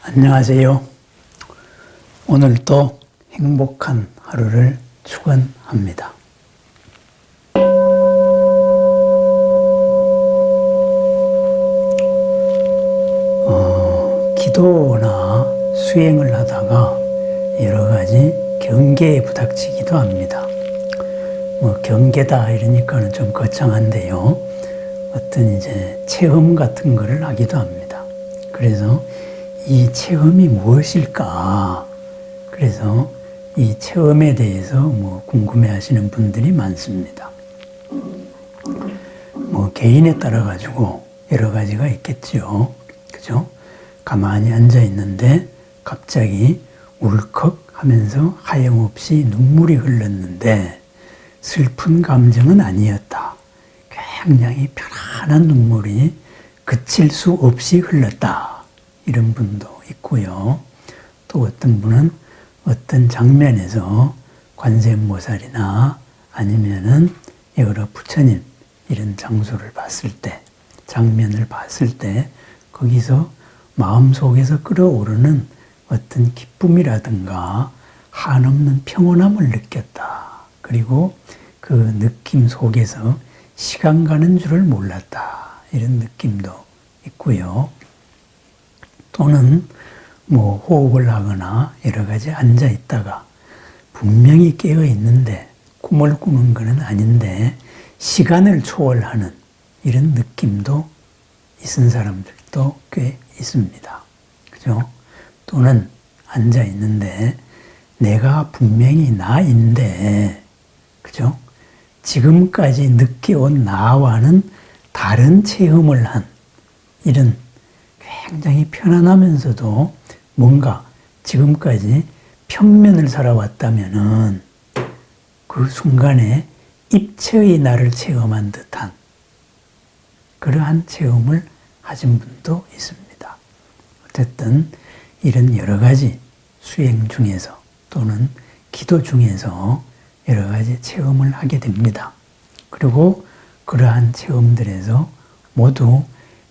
안녕하세요. 오늘도 행복한 하루를 축원합니다. 기도나 수행을 하다가 여러 가지 경계에 부닥치기도 합니다. 경계다 이러니까는 좀 거창한데요. 어떤 체험 같은 거를 하기도 합니다. 그래서 이 체험이 무엇일까? 그래서 이 체험에 대해서 궁금해 하시는 분들이 많습니다. 개인에 따라 가지고 여러 가지가 있겠죠. 그죠? 가만히 앉아 있는데 갑자기 울컥 하면서 하염없이 눈물이 흘렀는데 슬픈 감정은 아니었다. 굉장히 편안한 눈물이 그칠 수 없이 흘렀다. 이런 분도 있고요. 또 어떤 분은 어떤 장면에서 관세음보살이나 아니면은 여러 부처님 이런 장소를 봤을 때, 장면을 봤을 때 거기서 마음속에서 끓어오르는 어떤 기쁨이라든가 한없는 평온함을 느꼈다. 그리고 그 느낌 속에서 시간 가는 줄을 몰랐다. 이런 느낌도 있고요. 또는 호흡을 하거나 여러 가지 앉아 있다가 분명히 깨어 있는데 꿈을 꾸는 것은 아닌데 시간을 초월하는 이런 느낌도 있은 사람들도 꽤 있습니다. 그죠? 또는 앉아 있는데 내가 분명히 나인데, 그죠? 지금까지 느껴온 나와는 다른 체험을 한 이런 굉장히 편안하면서도 뭔가 지금까지 평면을 살아왔다면은 그 순간에 입체의 나를 체험한 듯한 그러한 체험을 하신 분도 있습니다. 어쨌든 이런 여러 가지 수행 중에서 또는 기도 중에서 여러 가지 체험을 하게 됩니다. 그리고 그러한 체험들에서 모두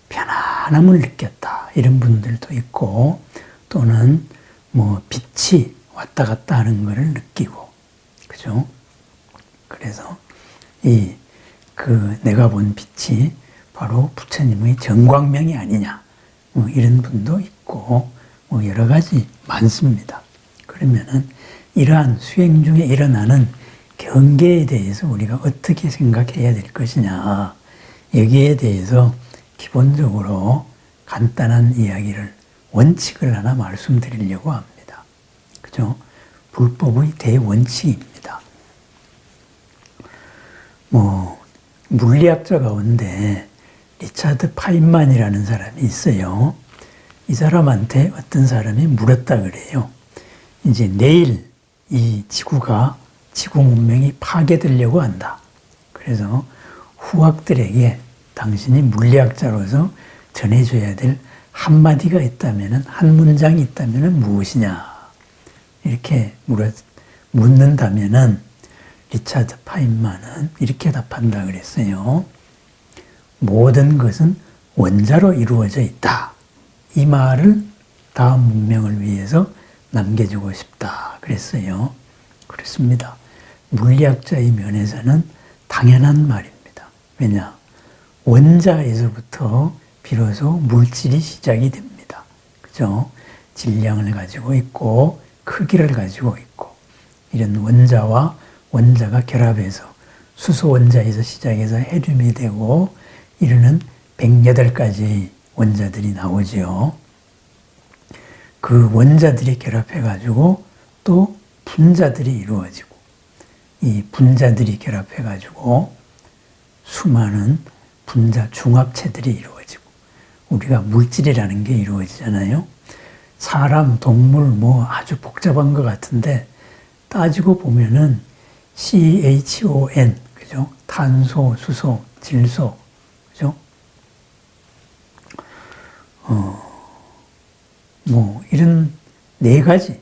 편안함을 느꼈다. 이런 분들도 있고 또는 빛이 왔다 갔다 하는 것을 느끼고, 그죠? 그래서 내가 본 빛이 바로 부처님의 정광명이 아니냐. 이런 분도 있고 여러 가지 많습니다. 그러면은 이러한 수행 중에 일어나는 경계에 대해서 우리가 어떻게 생각해야 될 것이냐. 여기에 대해서 기본적으로 간단한 이야기를, 원칙을 하나 말씀드리려고 합니다. 그죠? 불법의 대원칙입니다. 물리학자 가운데 리차드 파인만이라는 사람이 있어요. 이 사람한테 어떤 사람이 물었다 그래요. 내일 이 지구 문명이 파괴되려고 한다. 그래서 후학들에게 당신이 물리학자로서 전해줘야 될 한마디가 있다면, 한 문장이 있다면 무엇이냐. 이렇게 묻는다면은 리차드 파인만은 이렇게 답한다 그랬어요. 모든 것은 원자로 이루어져 있다. 이 말을 다음 문명을 위해서 남겨주고 싶다 그랬어요. 그렇습니다. 물리학자의 면에서는 당연한 말입니다. 왜냐? 원자에서부터 비로소 물질이 시작이 됩니다. 그죠? 질량을 가지고 있고 크기를 가지고 있고 이런 원자와 원자가 결합해서 수소 원자에서 시작해서 헤듐이 되고 이르는 108가지 원자들이 나오죠. 그 원자들이 결합해가지고 또 분자들이 이루어지고 이 분자들이 결합해가지고 수많은 분자 중합체들이 이루어지고 우리가 물질이라는 게 이루어지잖아요. 사람, 동물 아주 복잡한 것 같은데 따지고 보면은 CHON, 그죠? 탄소, 수소, 질소, 그죠? 이런 네 가지가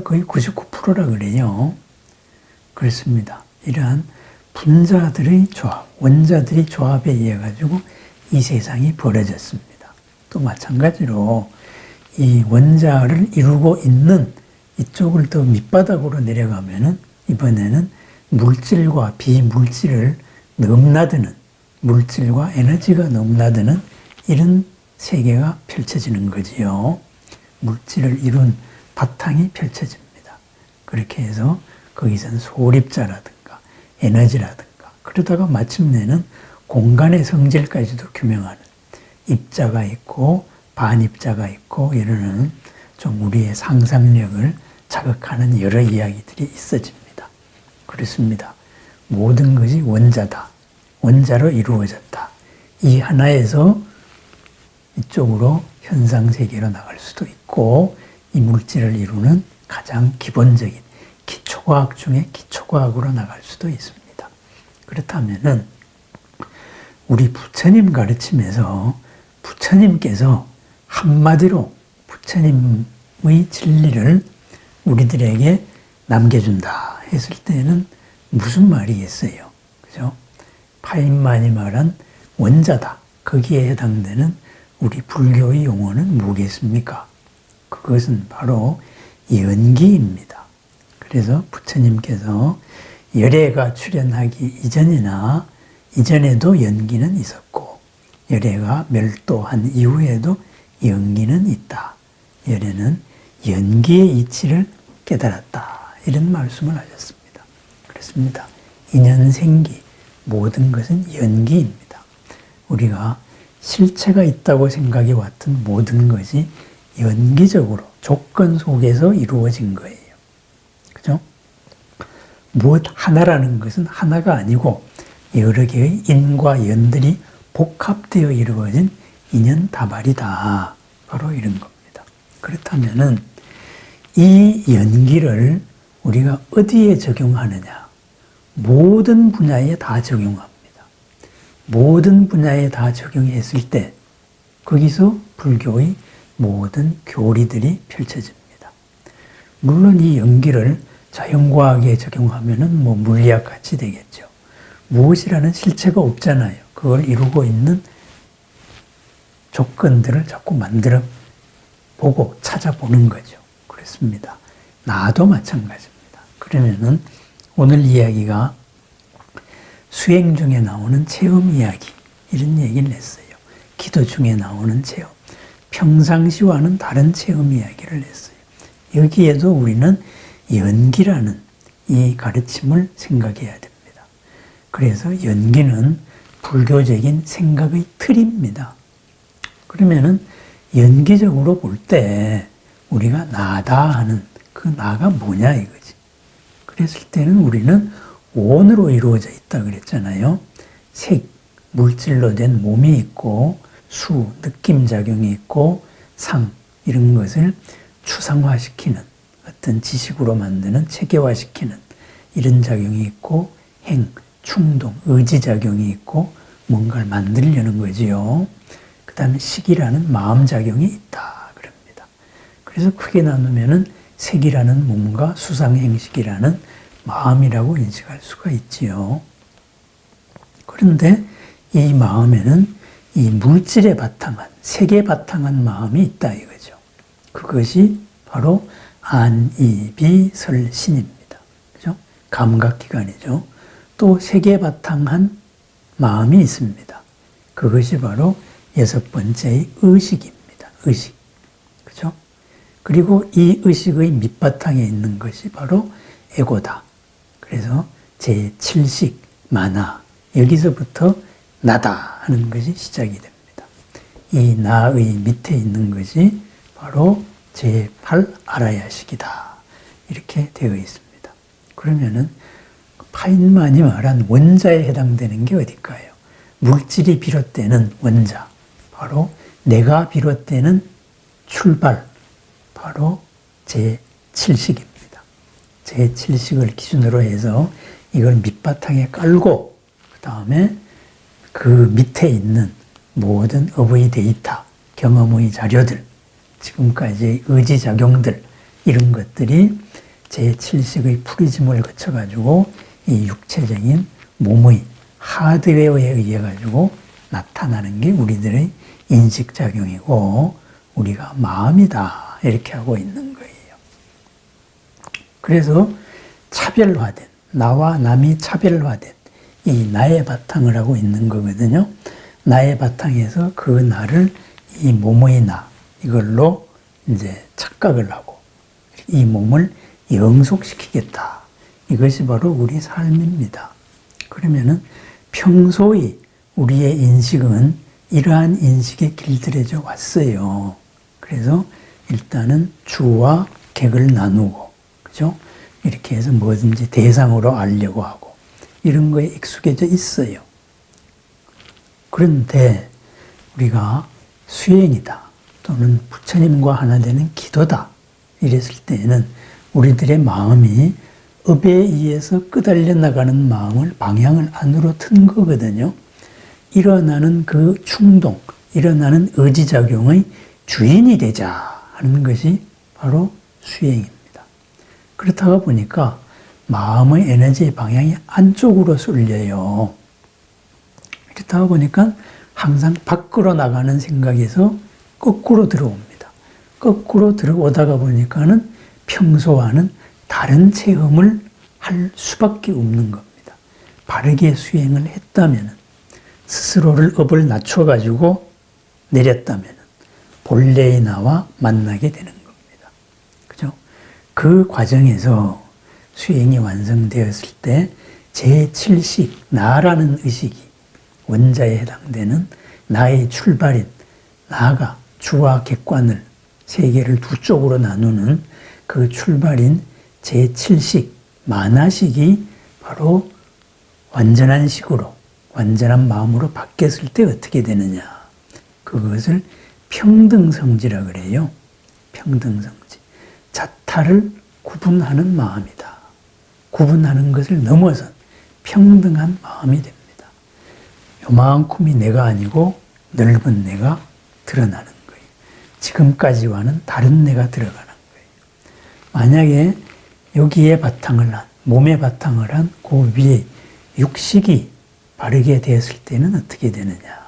거의 99%라 그래요. 그렇습니다. 이러한 분자들의 조합, 원자들의 조합에 의해 가지고 이 세상이 벌어졌습니다. 또 마찬가지로 이 원자를 이루고 있는 이쪽을 더 밑바닥으로 내려가면은 이번에는 물질과 비물질을 넘나드는, 물질과 에너지가 넘나드는 이런 세계가 펼쳐지는 거지요. 물질을 이룬 바탕이 펼쳐집니다. 그렇게 해서 거기선 소립자라든가 에너지라든가 그러다가 마침내는 공간의 성질까지도 규명하는 입자가 있고 반입자가 있고 이러는 좀 우리의 상상력을 자극하는 여러 이야기들이 있어집니다. 그렇습니다. 모든 것이 원자다. 원자로 이루어졌다. 이 하나에서 이쪽으로 현상세계로 나갈 수도 있고 이 물질을 이루는 가장 기본적인 기초과학 중에 기초과학으로 나갈 수도 있습니다. 그렇다면은 우리 부처님 가르침에서 부처님께서 한마디로 부처님의 진리를 우리들에게 남겨준다 했을 때는 무슨 말이겠어요? 그죠? 파인만이 말한 원자다. 거기에 해당되는 우리 불교의 용어는 뭐겠습니까? 그것은 바로 연기입니다. 그래서 부처님께서 열애가 출현하기 이전에도 연기는 있었고 열애가 멸도한 이후에도 연기는 있다. 열애는 연기의 이치를 깨달았다. 이런 말씀을 하셨습니다. 그렇습니다. 인연생기 모든 것은 연기입니다. 우리가 실체가 있다고 생각해 왔던 모든 것이 연기적으로 조건 속에서 이루어진 거예요. 그죠? 무엇 하나라는 것은 하나가 아니고 여러 개의 인과 연들이 복합되어 이루어진 인연다발이다. 바로 이런 겁니다. 그렇다면은 이 연기를 우리가 어디에 적용하느냐? 모든 분야에 다 적용합니다. 모든 분야에 다 적용했을 때 거기서 불교의 모든 교리들이 펼쳐집니다. 물론 이 연기를 자연과학에 적용하면은 물리학 같이 되겠죠. 무엇이라는 실체가 없잖아요. 그걸 이루고 있는 조건들을 자꾸 만들어 보고 찾아보는 거죠. 그렇습니다. 나도 마찬가지입니다. 그러면은 오늘 이야기가 수행 중에 나오는 체험 이야기 이런 얘기를 했어요. 기도 중에 나오는 체험, 평상시와는 다른 체험 이야기를 했어요. 여기에도 우리는 연기라는 이 가르침을 생각해야 됩니다. 그래서 연기는 불교적인 생각의 틀입니다. 그러면은 연기적으로 볼 때 우리가 나다 하는 그 나가 뭐냐 이거지. 그랬을 때는 우리는 원으로 이루어져 있다 그랬잖아요. 색, 물질로 된 몸이 있고 수, 느낌작용이 있고 상 이런 것을 추상화시키는 어떤 지식으로 만드는 체계화시키는 이런 작용이 있고 행, 충동, 의지작용이 있고 뭔가를 만들려는 거지요. 그 다음에 식이라는 마음작용이 있다 그럽니다. 그래서 크게 나누면은 색이라는 몸과 수상행식이라는 마음이라고 인식할 수가 있지요. 그런데 이 마음에는 이 물질에 바탕한, 색에 바탕한 마음이 있다 이거죠. 그것이 바로 안이비설신입니다. 그죠? 감각기관이죠. 또 색에 바탕한 마음이 있습니다. 그것이 바로 6번째의 의식입니다. 의식. 그죠? 그리고 이 의식의 밑바탕에 있는 것이 바로 에고다. 그래서 제7식, 만화. 여기서부터 나다 하는 것이 시작이 됩니다. 이 나의 밑에 있는 것이 바로 제8 아라야식이다. 이렇게 되어 있습니다. 그러면은 파인만이 말한 원자에 해당되는 게 어딜까요? 물질이 비롯되는 원자. 바로 내가 비롯되는 출발. 바로 제7식입니다. 제7식을 기준으로 해서 이걸 밑바탕에 깔고 그 다음에 그 밑에 있는 모든 업의 데이터, 경험의 자료들, 지금까지의 의지작용들 이런 것들이 제7식의 프리즘을 거쳐가지고 이 육체적인 몸의 하드웨어에 의해 가지고 나타나는 게 우리들의 인식작용이고 우리가 마음이다 이렇게 하고 있는 거예요. 그래서 차별화된, 나와 남이 차별화된 이 나의 바탕을 하고 있는 거거든요. 나의 바탕에서 그 나를 이 몸의 나, 이걸로 이제 착각을 하고 이 몸을 영속시키겠다. 이것이 바로 우리 삶입니다. 그러면은 평소의 우리의 인식은 이러한 인식에 길들여져 왔어요. 그래서 일단은 주와 객을 나누고, 그죠? 이렇게 해서 뭐든지 대상으로 알려고 하고, 이런 거에 익숙해져 있어요. 그런데 우리가 수행이다, 또는 부처님과 하나 되는 기도다, 이랬을 때에는 우리들의 마음이 업에 의해서 끄달려 나가는 마음을 방향을 안으로 튼 거거든요. 일어나는 그 충동, 일어나는 의지작용의 주인이 되자 하는 것이 바로 수행입니다. 그렇다가 보니까 마음의 에너지의 방향이 안쪽으로 쏠려요. 그렇다가 보니까 항상 밖으로 나가는 생각에서 거꾸로 들어옵니다. 거꾸로 들어오다가 보니까는 평소와는 다른 체험을 할 수밖에 없는 겁니다. 바르게 수행을 했다면, 스스로를 업을 낮춰가지고 내렸다면 본래의 나와 만나게 되는 겁니다. 그죠? 그 과정에서 수행이 완성되었을 때 제7식, 나라는 의식이 원자에 해당되는 나의 출발인, 나가 주와 객관을 세계를 두 쪽으로 나누는 그 출발인 제7식, 만화식이 바로 완전한 식으로, 완전한 마음으로 바뀌었을 때 어떻게 되느냐. 그것을 평등성지라 그래요. 평등성지. 자타를 구분하는 마음이다. 구분하는 것을 넘어선 평등한 마음이 됩니다. 요만큼이 내가 아니고 넓은 내가 드러나는 거예요. 지금까지와는 다른 내가 들어가는 거예요. 만약에 여기에 바탕을 한, 몸에 바탕을 한 그 위에 육식이 바르게 되었을 때는 어떻게 되느냐.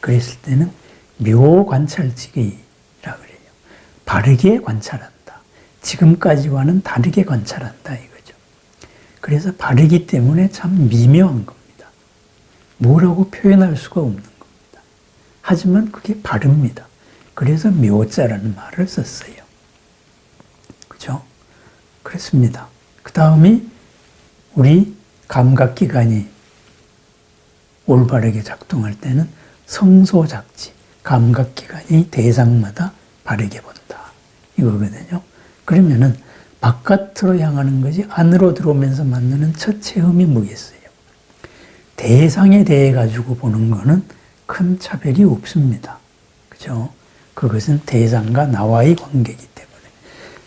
그랬을 때는 묘관찰지기라 그래요. 바르게 관찰한다. 지금까지와는 다르게 관찰한다 이거죠. 그래서 바르기 때문에 참 미묘한 겁니다. 뭐라고 표현할 수가 없는 겁니다. 하지만 그게 바릅니다. 그래서 묘자라는 말을 썼어요. 그죠? 그렇습니다. 그 다음이 우리 감각기관이 올바르게 작동할 때는 성소작지, 감각기관이 대상마다 바르게 본다. 이거거든요. 그러면은 바깥으로 향하는 것이 안으로 들어오면서 만나는 첫 체험이 뭐겠어요? 대상에 대해 가지고 보는 거는 큰 차별이 없습니다. 그죠? 그것은 대상과 나와의 관계이기 때문에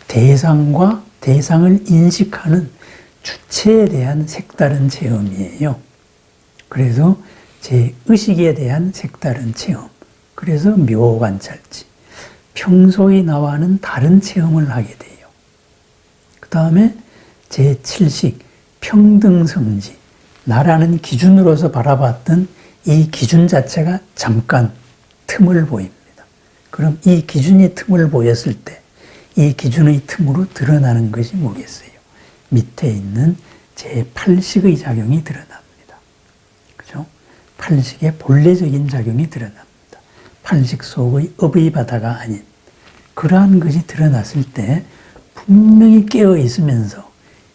대상과 대상을 인식하는 주체에 대한 색다른 체험이에요. 그래서 제 의식에 대한 색다른 체험. 그래서 묘관찰지. 평소의 나와는 다른 체험을 하게 돼요. 그 다음에 제7식, 평등성지. 나라는 기준으로서 바라봤던 이 기준 자체가 잠깐 틈을 보입니다. 그럼 이 기준이 틈을 보였을 때 이 기준의 틈으로 드러나는 것이 뭐겠어요? 밑에 있는 제8식의 작용이 드러납니다. 그죠? 8식의 본래적인 작용이 드러납니다. 8식 속의 업의 바다가 아닌 그러한 것이 드러났을 때 분명히 깨어 있으면서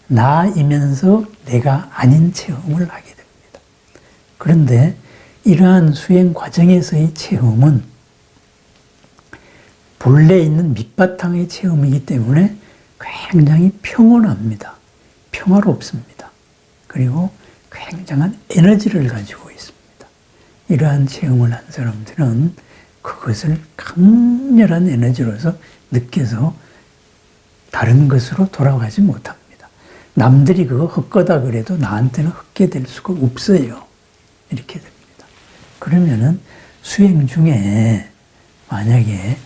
나이면서 내가 아닌 체험을 하게 됩니다. 그런데 이러한 수행 과정에서의 체험은 본래 있는 밑바탕의 체험이기 때문에 굉장히 평온합니다. 평화롭습니다. 그리고 굉장한 에너지를 가지고 있습니다. 이러한 체험을 한 사람들은 그것을 강렬한 에너지로서 느껴서 다른 것으로 돌아가지 못합니다. 남들이 그거 헛거다 그래도 나한테는 헛게 될 수가 없어요. 이렇게 됩니다. 그러면은 수행 중에 만약에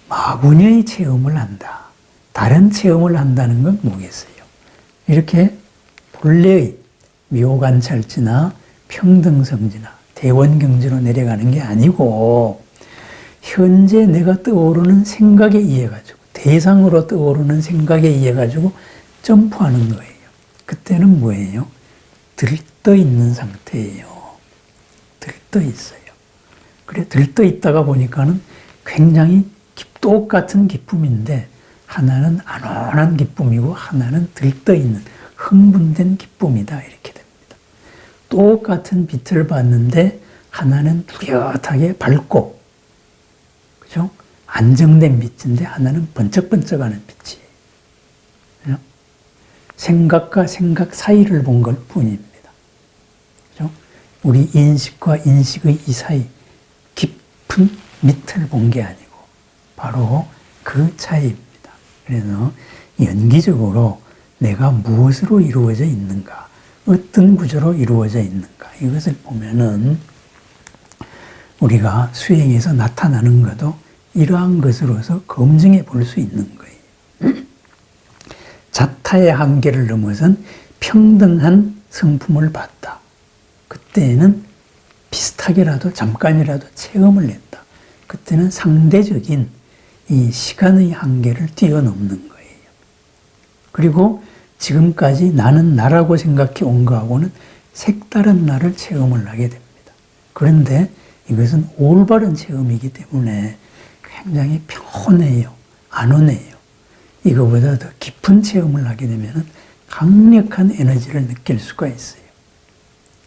마구니의 체험을 한다. 다른 체험을 한다는 건 뭐겠어요? 이렇게 본래의 묘관찰지나 평등성지나 대원경지로 내려가는 게 아니고 현재 내가 떠오르는 생각에 의해 가지고 대상으로 떠오르는 생각에 의해 가지고 점프하는 거예요. 그때는 뭐예요? 들떠 있는 상태예요. 들떠 있어요. 그래 들떠 있다가 보니까는 굉장히 똑같은 기쁨인데 하나는 안온한 기쁨이고 하나는 들떠 있는 흥분된 기쁨이다 이렇게 됩니다. 똑같은 빛을 봤는데 하나는 뚜렷하게 밝고 그죠? 안정된 빛인데 하나는 번쩍번쩍하는 빛이에요. 그죠? 생각과 생각 사이를 본 것 뿐입니다. 그죠? 우리 인식과 인식의 이 사이 깊은 밑을 본 게 아니고 바로 그 차이입니다. 그래서 연기적으로 내가 무엇으로 이루어져 있는가, 어떤 구조로 이루어져 있는가 이것을 보면은 우리가 수행에서 나타나는 것도 이러한 것으로서 검증해 볼 수 있는 거예요. 자타의 한계를 넘어선 평등한 성품을 봤다. 그때는 비슷하게라도 잠깐이라도 체험을 했다. 그때는 상대적인 이 시간의 한계를 뛰어넘는 거예요. 그리고 지금까지 나는 나라고 생각해 온 거하고는 색다른 나를 체험을 하게 됩니다. 그런데 이것은 올바른 체험이기 때문에 굉장히 평온해요. 안온해요. 이거보다 더 깊은 체험을 하게 되면 강력한 에너지를 느낄 수가 있어요.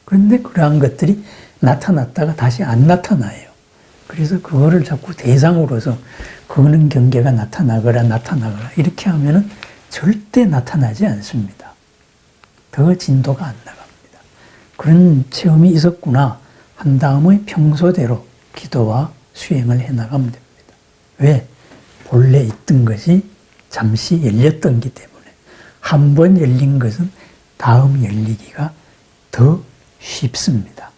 그런데 그러한 것들이 나타났다가 다시 안 나타나요. 그래서 그거를 자꾸 대상으로서 그거는 경계가 나타나거라 이렇게 하면은 절대 나타나지 않습니다. 더 진도가 안 나갑니다. 그런 체험이 있었구나 한 다음에 평소대로 기도와 수행을 해나가면 됩니다. 왜? 본래 있던 것이 잠시 열렸던기 때문에 한 번 열린 것은 다음 열리기가 더 쉽습니다.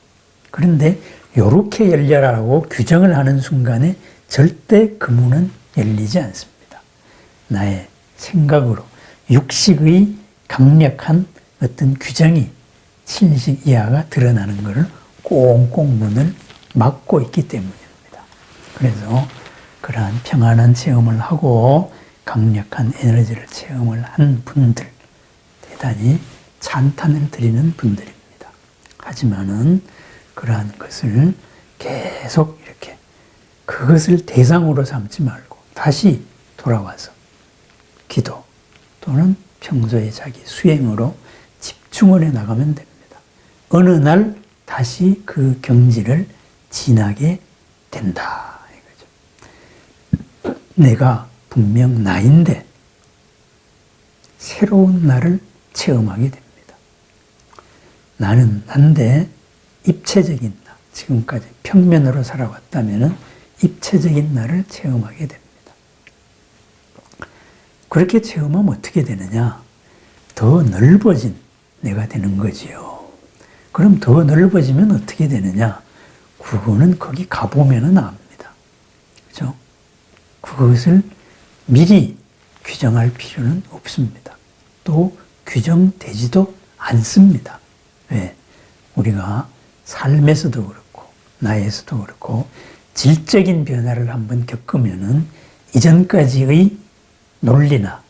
그런데 이렇게 열려라고 규정을 하는 순간에 절대 그 문은 열리지 않습니다. 나의 생각으로 육식의 강력한 어떤 규정이 신식 이하가 드러나는 것을 꽁꽁 문을 막고 있기 때문입니다. 그래서 그러한 평안한 체험을 하고 강력한 에너지를 체험을 한 분들 대단히 찬탄을 드리는 분들입니다. 하지만은 그러한 것을 계속 이렇게 그것을 대상으로 삼지 말고 다시 돌아와서 기도 또는 평소에 자기 수행으로 집중을 해 나가면 됩니다. 어느 날 다시 그 경지를 지나게 된다. 이거죠. 내가 분명 나인데 새로운 나를 체험하게 됩니다. 나는 난데 입체적인 나, 지금까지 평면으로 살아왔다면 입체적인 나를 체험하게 됩니다. 그렇게 체험하면 어떻게 되느냐? 더 넓어진 내가 되는 거지요. 그럼 더 넓어지면 어떻게 되느냐? 그거는 거기 가보면은 압니다. 그죠? 그것을 미리 규정할 필요는 없습니다. 또 규정되지도 않습니다. 왜? 우리가 삶에서도 그렇고 나에서도 그렇고 질적인 변화를 한번 겪으면은 이전까지의 논리나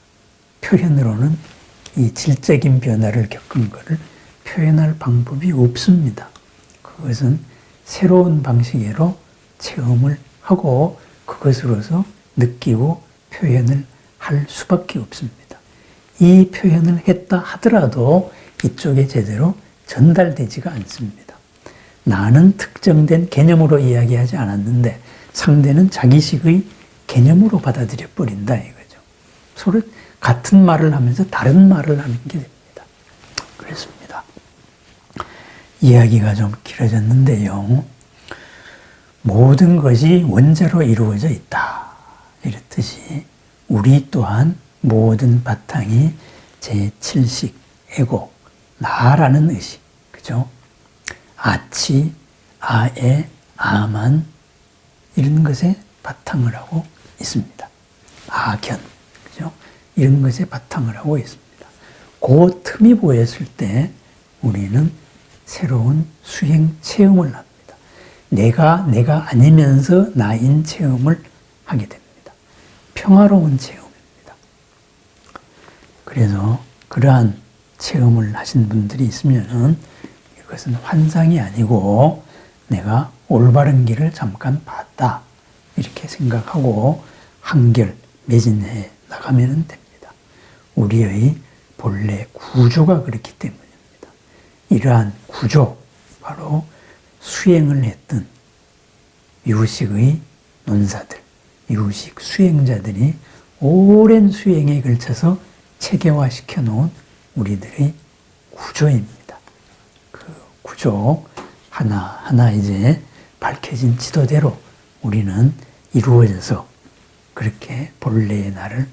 표현으로는 이 질적인 변화를 겪은 것을 표현할 방법이 없습니다. 그것은 새로운 방식으로 체험을 하고 그것으로서 느끼고 표현을 할 수밖에 없습니다. 이 표현을 했다 하더라도 이쪽에 제대로 전달되지가 않습니다. 나는 특정된 개념으로 이야기하지 않았는데 상대는 자기식의 개념으로 받아들여 버린다 이거죠. 서로 같은 말을 하면서 다른 말을 하는 게 됩니다. 그렇습니다. 이야기가 좀 길어졌는데요. 모든 것이 원자로 이루어져 있다. 이렇듯이 우리 또한 모든 바탕이 제7식, 에고, 나라는 의식, 그죠? 아치, 아에, 아만 이런 것에 바탕을 하고 있습니다. 아견, 그죠? 이런 것에 바탕을 하고 있습니다. 그 틈이 보였을 때 우리는 새로운 수행 체험을 합니다. 내가 아니면서 나인 체험을 하게 됩니다. 평화로운 체험입니다. 그래서 그러한 체험을 하신 분들이 있으면 이것은 환상이 아니고 내가 올바른 길을 잠깐 봤다 이렇게 생각하고 한결 매진해 나가면 됩니다. 우리의 본래 구조가 그렇기 때문입니다. 이러한 구조, 바로 수행을 했던 유식의 논사들, 유식 수행자들이 오랜 수행에 걸쳐서 체계화시켜 놓은 우리들의 구조입니다. 그 구조 하나하나 이제 밝혀진 지도대로 우리는 이루어져서 그렇게 본래의 나를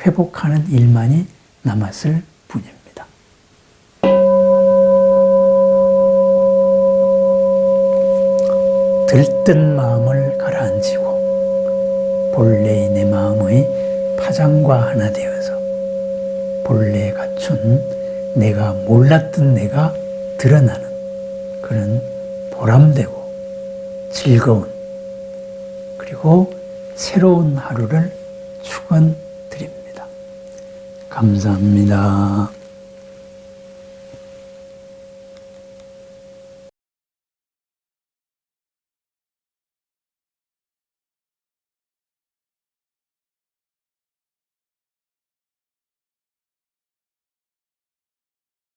회복하는 일만이 남았을 뿐입니다. 들뜬 마음을 가라앉히고 본래의 내 마음의 파장과 하나 되어서 본래에 갖춘 내가 몰랐던 내가 드러나는 그런 보람되고 즐거운 그리고 새로운 하루를 축원드립니다. 감사합니다.